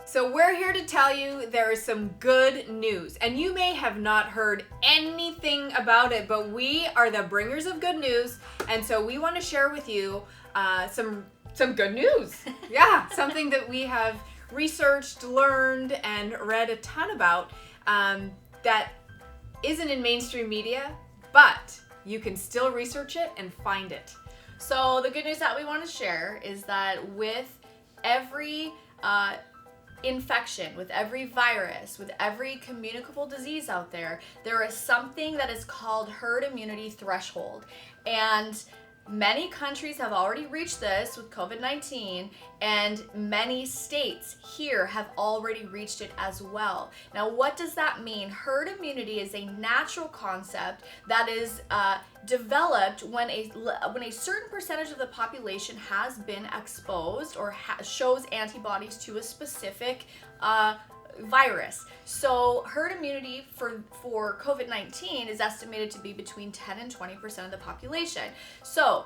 So we're here to tell you there is some good news, and you may have not heard anything about it, but we are the bringers of good news, and so we want to share with you some good news. Yeah, something that we have researched, learned, and read a ton about that isn't in mainstream media, but you can still research it and find it. So the good news that we want to share is that with every infection, with every virus, with every communicable disease out there, there is something that is called herd immunity threshold. And many countries have already reached this with COVID-19, and many states here have already reached it as well. Now, what does that mean? Herd immunity is a natural concept that is developed when a certain percentage of the population has been exposed or shows antibodies to a specific virus. So herd immunity for COVID-19 is estimated to be between 10 and 20% of the population. So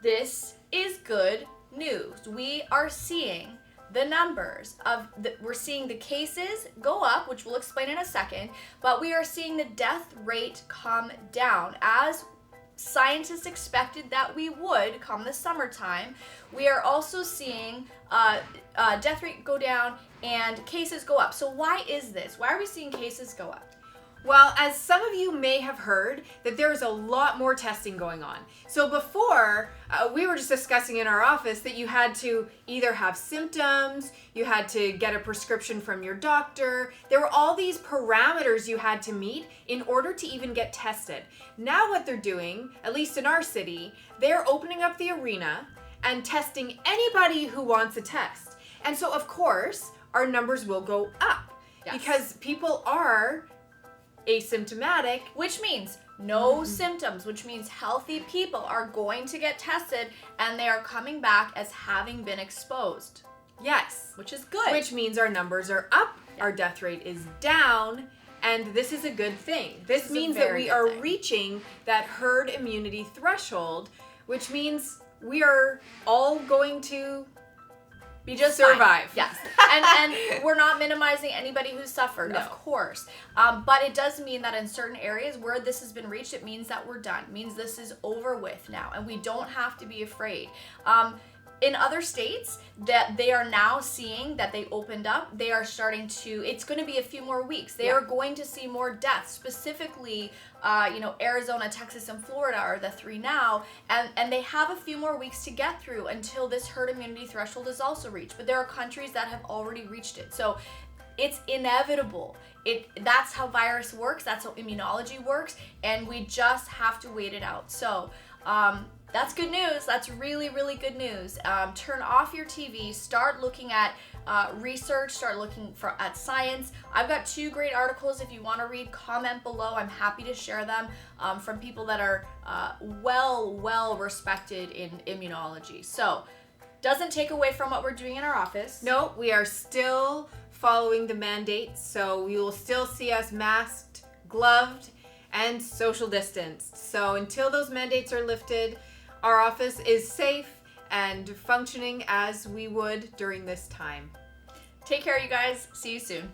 this is good news. We are seeing the numbers we're seeing the cases go up, which we'll explain in a second, but we are seeing the death rate come down as scientists expected that we would come the summertime. We are also seeing death rate go down and cases go up. So why is this? Why are we seeing cases go up? Well, as some of you may have heard, that there is a lot more testing going on. So before, we were just discussing in our office that you had to either have symptoms, you had to get a prescription from your doctor. There were all these parameters you had to meet in order to even get tested. Now what they're doing, at least in our city, they're opening up the arena and testing anybody who wants a test. And so, of course, our numbers will go up. Yes. Because people are asymptomatic, which means no symptoms, which means healthy people are going to get tested and they are coming back as having been exposed. Yes. Which is good. Which means our numbers are up, our death rate is down, and this is a good thing. This means that we are reaching that herd immunity threshold, which means we are all going to be just survive. Fine. Yes. And we're not minimizing anybody who's suffered, no. Of course. But it does mean that in certain areas where this has been reached, it means that we're done. It means this is over with now, and we don't have to be afraid. In other states that they are now seeing that they opened up, they are starting to, it's going to be a few more weeks. They are going to see more deaths, specifically, Arizona, Texas, and Florida are the three now, and they have a few more weeks to get through until this herd immunity threshold is also reached. But there are countries that have already reached it. So it's inevitable. That's how virus works. That's how immunology works. And we just have to wait it out. So, that's good news. That's really, really good news. Turn off your TV. Start looking at research. Start looking at science. I've got 2 great articles. If you want to read, comment below. I'm happy to share them from people that are well respected in immunology. So, doesn't take away from what we're doing in our office. No, we are still following the mandates, so you will still see us masked, gloved, and social distanced. So until those mandates are lifted, our office is safe and functioning as we would during this time. Take care, you guys. See you soon.